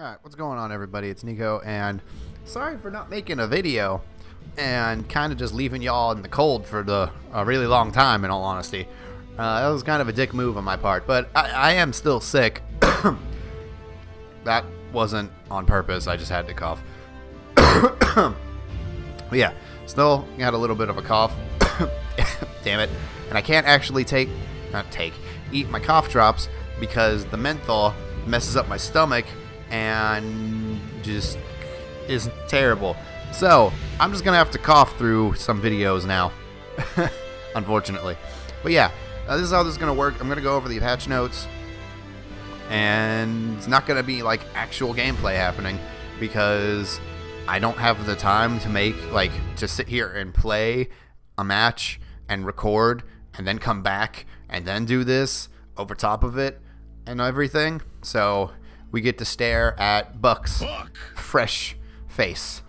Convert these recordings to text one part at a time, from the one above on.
Alright, what's going on, everybody? It's Nico, and sorry for not making a video and kind of just leaving y'all in the cold for a really long time, in all honesty. That was kind of a dick move on my part, but I am still sick. That wasn't on purpose, I just had to cough. But yeah, still got a little bit of a cough. Damn it. And I can't actually eat my cough drops because the menthol messes up my stomach and just is terrible. So I'm just gonna have to cough through some videos now, unfortunately. But yeah, this is how this is gonna work. I'm gonna go over the patch notes, and it's not gonna be like actual gameplay happening because I don't have the time to sit here and play a match and record and then come back and then do this over top of it and everything. So we get to stare at Buck's fresh face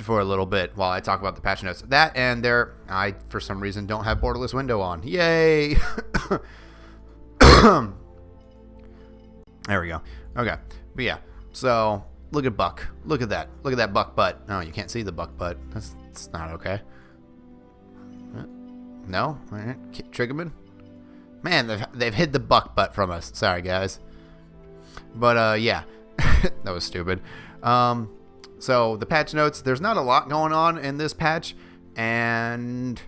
for a little bit while I talk about the patch notes. That and I, for some reason, don't have borderless window on. Yay! There we go. Okay. But yeah, so look at Buck. Look at that. Look at that Buck butt. No, you can't see the Buck butt. That's not okay. No? All right. Triggerman? Man, they've hid the Buck butt from us. Sorry, guys. But, yeah. That was stupid. So, the patch notes, there's not a lot going on in this patch. And,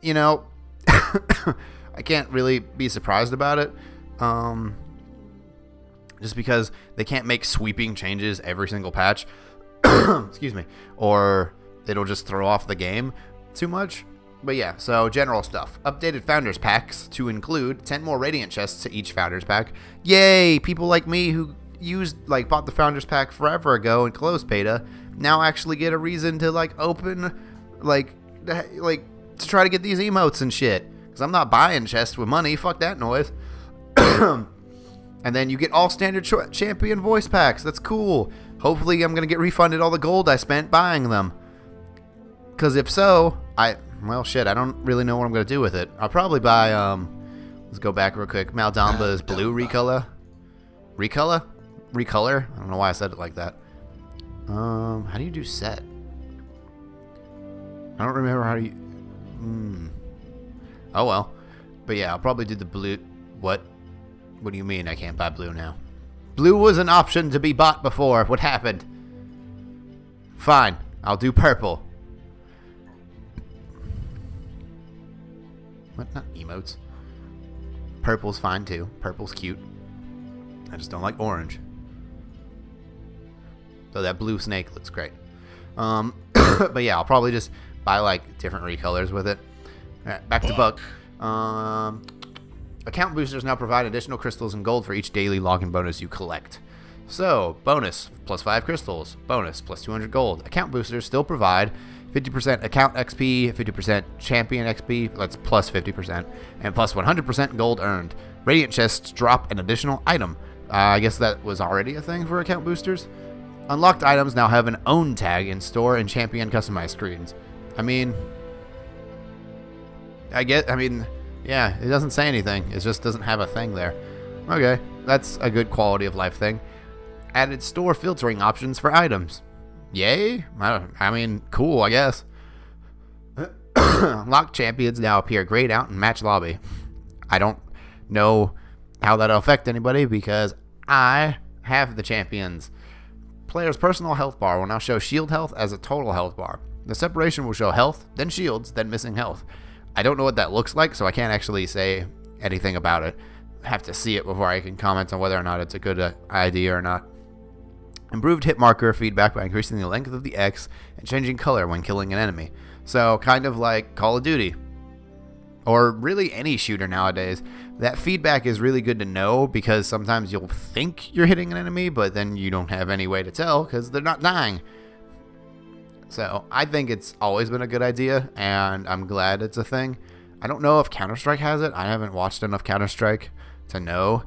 you know, I can't really be surprised about it. Just because they can't make sweeping changes every single patch. Excuse me. Or it'll just throw off the game too much. But yeah, so general stuff. Updated Founders Packs to include 10 more Radiant chests to each Founders Pack. Yay! People like me who bought the Founders Pack forever ago and closed beta now actually get a reason to open, to try to get these emotes and shit. Because I'm not buying chests with money. Fuck that noise. And then you get all standard champion voice packs. That's cool. Hopefully I'm going to get refunded all the gold I spent buying them. Because if so, well, shit, I don't really know what I'm going to do with it. I'll probably buy, let's go back real quick. Maldamba's blue recolor. Recolor? I don't know why I said it like that. How do you do set? I don't remember how you... Oh, well. But yeah, I'll probably do the blue... What? What do you mean I can't buy blue now? Blue was an option to be bought before. What happened? Fine, I'll do purple. What? Not emotes. Purple's fine too. Purple's cute. I just don't like orange. So that blue snake looks great. But yeah, I'll probably just buy different recolors with it. Alright, back to Buck. Account boosters now provide additional crystals and gold for each daily login bonus you collect. So, bonus, plus 5 crystals. Bonus, plus 200 gold. Account boosters still provide 50% account XP, 50% champion XP, that's plus 50%, and plus 100% gold earned. Radiant chests drop an additional item. I guess that was already a thing for account boosters. Unlocked items now have an own tag in store and champion customized screens. Yeah, it doesn't say anything. It just doesn't have a thing there. Okay, that's a good quality of life thing. Added store filtering options for items. Yay? Cool, I guess. Locked champions now appear grayed out in match lobby. I don't know how that'll affect anybody because I have the champions. Player's personal health bar will now show shield health as a total health bar. The separation will show health, then shields, then missing health. I don't know what that looks like, so I can't actually say anything about it. I have to see it before I can comment on whether or not it's a good idea or not. Improved hit marker feedback by increasing the length of the X and changing color when killing an enemy. So kind of like Call of Duty. Or really any shooter nowadays. That feedback is really good to know because sometimes you'll think you're hitting an enemy, but then you don't have any way to tell because they're not dying. So I think it's always been a good idea, and I'm glad it's a thing. I don't know if Counter-Strike has it. I haven't watched enough Counter-Strike to know.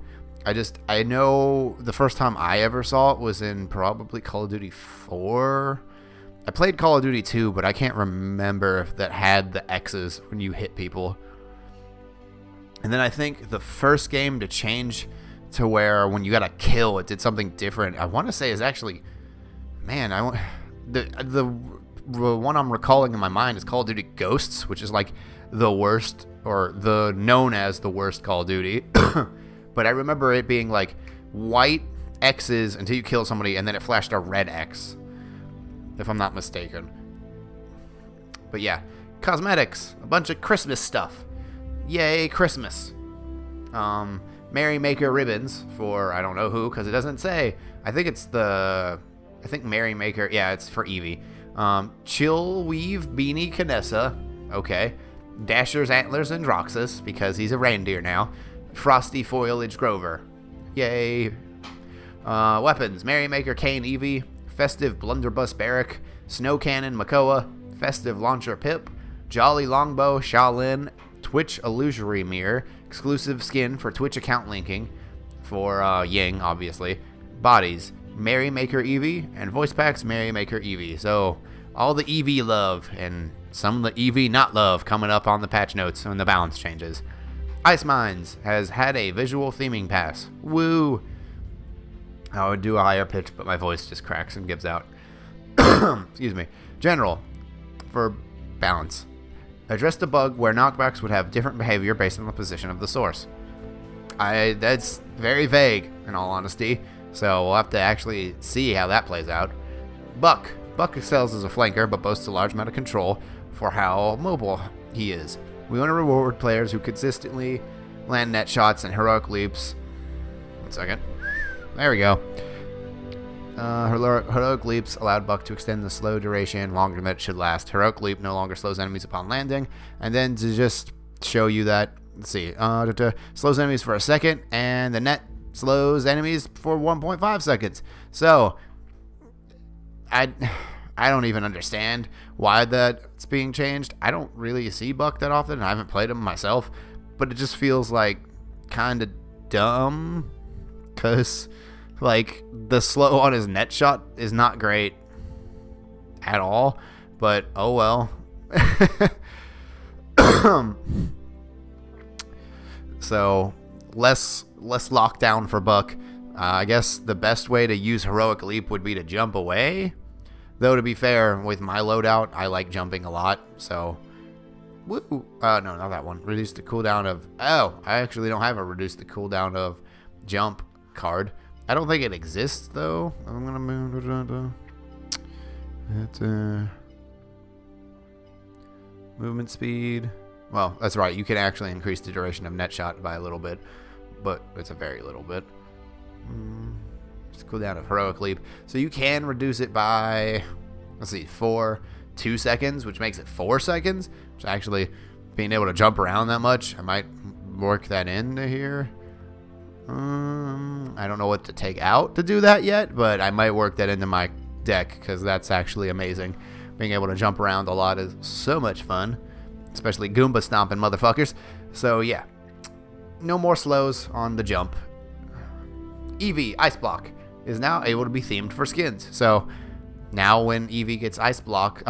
I know the first time I ever saw it was in probably Call of Duty 4. I played Call of Duty 2, but I can't remember if that had the X's when you hit people. And then I think the first game to change to where when you got a kill, it did something different. I want to say is actually, man, the one I'm recalling in my mind is Call of Duty Ghosts, which is like the worst, or the known as the worst Call of Duty. But I remember it being like white X's until you kill somebody, and then it flashed a red X, if I'm not mistaken. But yeah, cosmetics, a bunch of Christmas stuff. Yay, Christmas. Merry Maker ribbons for I don't know who, because it doesn't say. I think Merry Maker, yeah, it's for Eevee. Chill Weave Beanie Kinessa, okay. Dasher's Antlers and Droxus, because he's a reindeer now. Frosty Foliage Grover, yay. Weapons, Merry Maker Kane Eevee, Festive Blunderbuss Barrack, Snow Cannon Makoa, Festive Launcher Pip, Jolly Longbow Shaolin, Twitch Illusory Mirror, exclusive skin for Twitch account linking for Ying, obviously. Bodies, Merry Maker Eevee, and voice packs, Merry Maker Eevee. So all the Eevee love and some of the Eevee not love coming up on the patch notes when the balance changes. Ice Mines has had a visual theming pass. Woo! I would do a higher pitch, but my voice just cracks and gives out. Excuse me. General, for balance. Addressed a bug where knockbacks would have different behavior based on the position of the source. That's very vague, in all honesty, so we'll have to actually see how that plays out. Buck excels as a flanker, but boasts a large amount of control for how mobile he is. We want to reward players who consistently land net shots and heroic leaps. 1 second. There we go. Heroic leaps allowed Buck to extend the slow duration longer than it should last. Heroic leap no longer slows enemies upon landing. And then to just show you that, let's see, slows enemies for a second, and the net slows enemies for 1.5 seconds. So I don't even understand why that's being changed. I don't really see Buck that often. I haven't played him myself, but it just feels like kind of dumb, because like the slow on his net shot is not great at all, but oh well. So less lockdown for Buck. I guess the best way to use heroic leap would be to jump away. Though to be fair, with my loadout, I like jumping a lot. So, woo. No, not that one. Reduce the cooldown of. Oh, I actually don't have a reduce the cooldown of jump card. I don't think it exists though. I'm gonna move it. Movement speed. Well, that's right. You can actually increase the duration of net shot by a little bit, but it's a very little bit. Just cooldown of heroic leap. So you can reduce it by, let's see, 2 seconds, which makes it 4 seconds. Which actually, being able to jump around that much, I might work that into here. I don't know what to take out to do that yet, but I might work that into my deck because that's actually amazing. Being able to jump around a lot is so much fun, especially Goomba stomping motherfuckers. So yeah, no more slows on the jump. Eevee Ice Block is now able to be themed for skins. So now when Eevee gets Ice Block,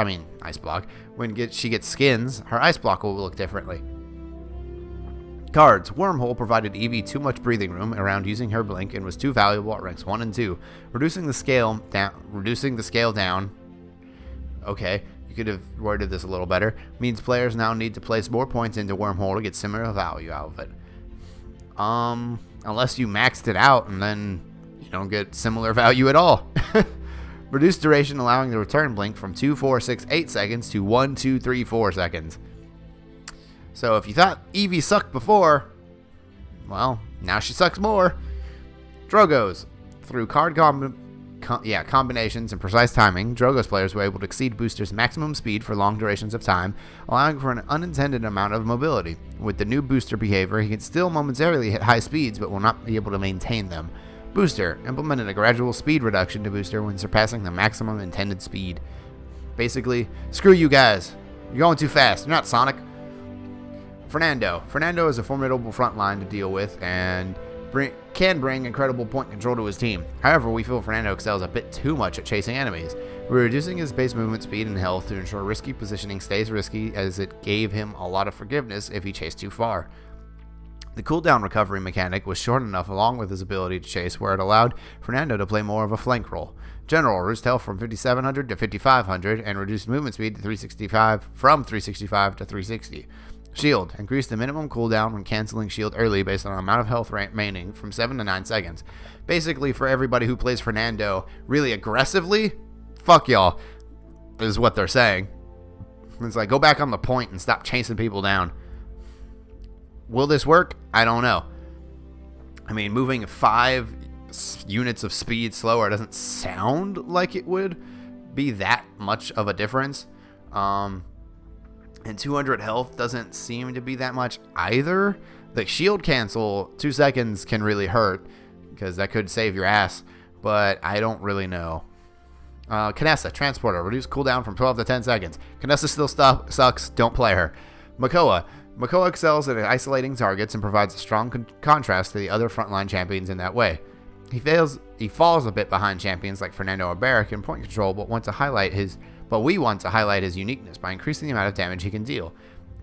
when she gets skins, her Ice Block will look differently. Cards. Wormhole provided Eevee too much breathing room around using her blink and was too valuable at ranks 1 and 2. Reducing the scale down. Okay, you could have worded this a little better. Means players now need to place more points into Wormhole to get similar value out of it. Unless you maxed it out and then you don't get similar value at all. Reduced duration allowing the return blink from 2, 4, 6, 8 seconds to 1, 2, 3, 4 seconds. So if you thought Eevee sucked before, well, now she sucks more. Drogos. Through card combinations and precise timing, Drogos players were able to exceed boosters' maximum speed for long durations of time, allowing for an unintended amount of mobility. With the new booster behavior, he can still momentarily hit high speeds, but will not be able to maintain them. Booster. Implemented a gradual speed reduction to booster when surpassing the maximum intended speed. Basically, screw you guys. You're going too fast. You're not Sonic. Fernando is a formidable front line to deal with and can bring incredible point control to his team. However, we feel Fernando excels a bit too much at chasing enemies. We're reducing his base movement speed and health to ensure risky positioning stays risky, as it gave him a lot of forgiveness if he chased too far. The cooldown recovery mechanic was short enough along with his ability to chase where it allowed Fernando to play more of a flank role. General reduced health from 5700 to 5500 and reduced movement speed to 365 from 365 to 360. Shield increased the minimum cooldown when canceling shield early based on the amount of health remaining from 7 to 9 seconds. Basically, for everybody who plays Fernando really aggressively, fuck y'all, is what they're saying. It's like, go back on the point and stop chasing people down. Will this work? I don't know. I mean, moving 5 units of speed slower doesn't sound like it would be that much of a difference. And 200 health doesn't seem to be that much either. The shield cancel, 2 seconds can really hurt because that could save your ass, but I don't really know. Kanessa, Transporter, reduced cooldown from 12 to 10 seconds. Kanessa still sucks, don't play her. Makoa excels at isolating targets and provides a strong contrast to the other frontline champions in that way. He falls a bit behind champions like Fernando or Barrack in point control, but we want to highlight his uniqueness by increasing the amount of damage he can deal.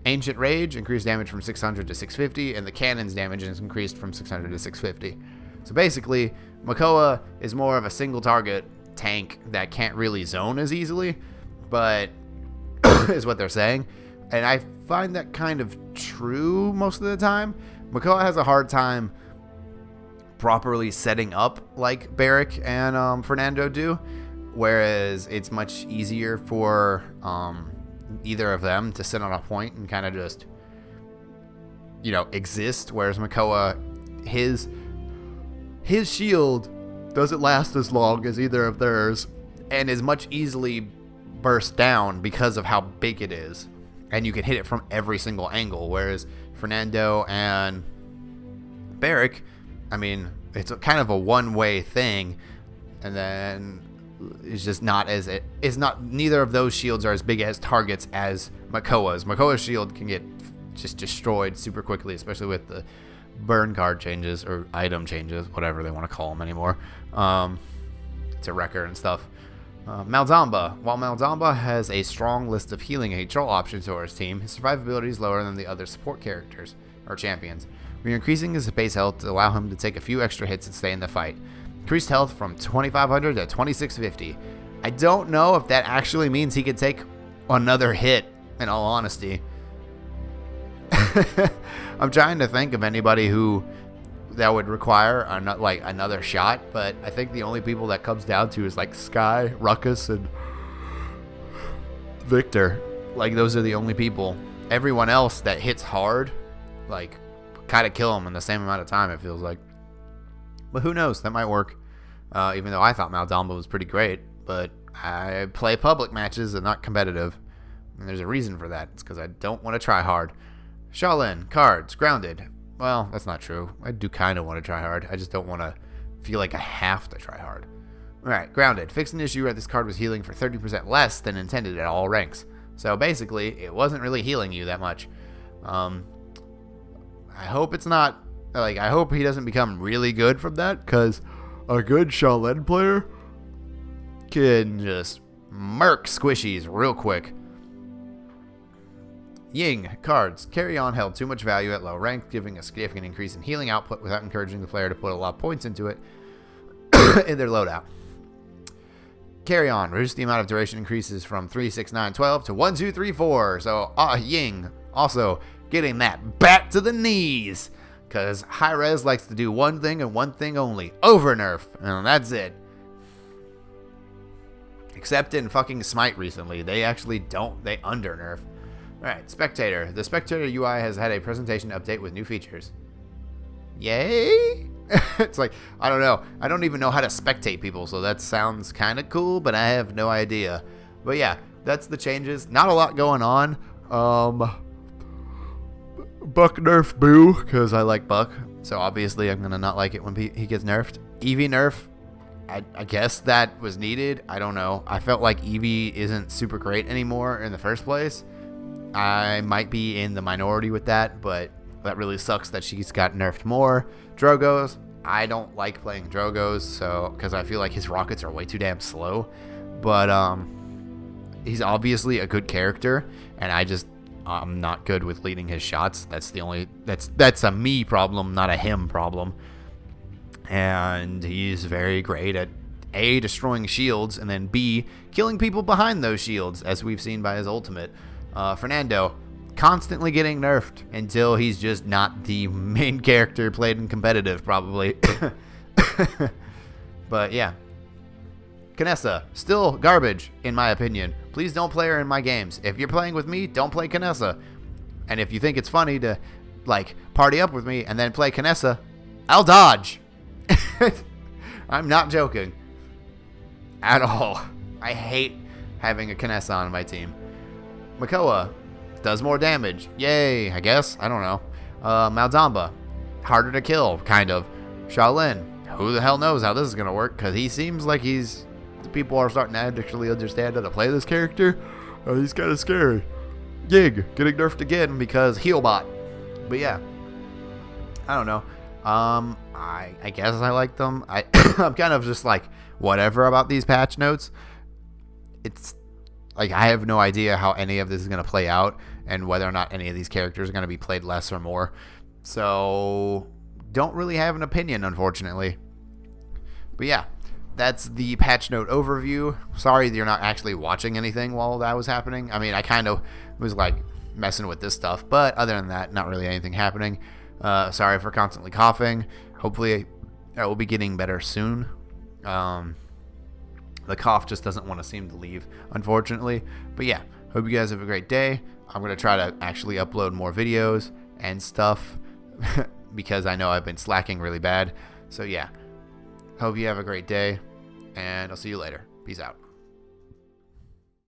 Ancient Rage increased damage from 600 to 650, and the cannon's damage is increased from 600 to 650. So basically, Makoa is more of a single target tank that can't really zone as easily, but is what they're saying. And I find that kind of true most of the time. Makoa has a hard time properly setting up like Barrack and Fernando do, whereas it's much easier for either of them to sit on a point and kind of just, exist, whereas Makoa, his shield doesn't last as long as either of theirs and is much easily burst down because of how big it is. And you can hit it from every single angle, whereas Fernando and Barrack, I mean, it's kind of a one-way thing, and then it's just not as neither of those shields are as big as targets as Makoa's. Makoa's shield can get just destroyed super quickly, especially with the burn card changes or item changes, whatever they want to call them anymore, to Wrecker and stuff. Malzamba. While Malzamba has a strong list of healing and control options to his team, his survivability is lower than the other support characters or champions. We are increasing his base health to allow him to take a few extra hits and stay in the fight. Increased health from 2,500 to 2,650. I don't know if that actually means he could take another hit, in all honesty. I'm trying to think of anybody that would require another shot, but I think the only people that comes down to is like Sky, Ruckus, and Victor. Like, those are the only people. Everyone else that hits hard, like, kind of kill them in the same amount of time, it feels like. But who knows? That might work. Even though I thought Malzamba was pretty great, but I play public matches and not competitive. And there's a reason for that. It's because I don't want to try hard. Shaolin, cards, grounded. Well, that's not true. I do kind of want to try hard. I just don't want to feel like I have to try hard. Alright, grounded. Fixed an issue where this card was healing for 30% less than intended at all ranks. So basically, it wasn't really healing you that much. I hope it's not... I hope he doesn't become really good from that, because a good Shaolin player can just murk squishies real quick. Ying, cards. Carry On held too much value at low rank, giving a significant increase in healing output without encouraging the player to put a lot of points into it in their loadout. Carry On. Reduce the amount of duration increases from 3, 6, 9, 12 to 1, 2, 3, 4. So, Ying also getting that back to the knees. Because hi-rez likes to do one thing and one thing only. Over nerf. And that's it. Except in fucking Smite recently. They actually don't. They under nerf. Alright, Spectator. The Spectator UI has had a presentation update with new features. Yay? It's like, I don't know. I don't even know how to spectate people, so that sounds kind of cool, but I have no idea. But yeah, that's the changes. Not a lot going on. Buck nerf boo, because I like Buck. So obviously I'm going to not like it when he gets nerfed. Eevee nerf. I guess that was needed. I don't know. I felt like Eevee isn't super great anymore in the first place. I might be in the minority with that, but that really sucks that she's got nerfed more. Drogos, I don't like playing Drogos, so because I feel like his rockets are way too damn slow. But he's obviously a good character, and I just I'm not good with leading his shots. That's a me problem, not a him problem. And he's very great at A, destroying shields, and then B, killing people behind those shields, as we've seen by his ultimate. Fernando, constantly getting nerfed until he's just not the main character played in competitive, probably. But yeah. Kanessa, still garbage, in my opinion. Please don't play her in my games. If you're playing with me, don't play Kanessa. And if you think it's funny to, like, party up with me and then play Kanessa, I'll dodge. I'm not joking. At all. I hate having a Kanessa on my team. Makoa does more damage. Yay, I guess. I don't know. Malzamba, harder to kill, kind of. Shaolin, who the hell knows how this is going to work, because he seems like people are starting to actually understand how to play this character. He's kind of scary. Gig, getting nerfed again because Healbot. But yeah, I don't know. I guess I like them. I'm kind of just like whatever about these patch notes. It's like I have no idea how any of this is going to play out and whether or not any of these characters are going to be played less or more. So don't really have an opinion, unfortunately. But yeah, that's the patch note overview. Sorry that you're not actually watching anything while that was happening. I mean, I kind of was like messing with this stuff, but other than that, not really anything happening. Sorry for constantly coughing. Hopefully I will be getting better soon. The cough just doesn't want to seem to leave, unfortunately. But yeah, hope you guys have a great day. I'm going to try to actually upload more videos and stuff because I know I've been slacking really bad. So yeah, hope you have a great day, and I'll see you later. Peace out.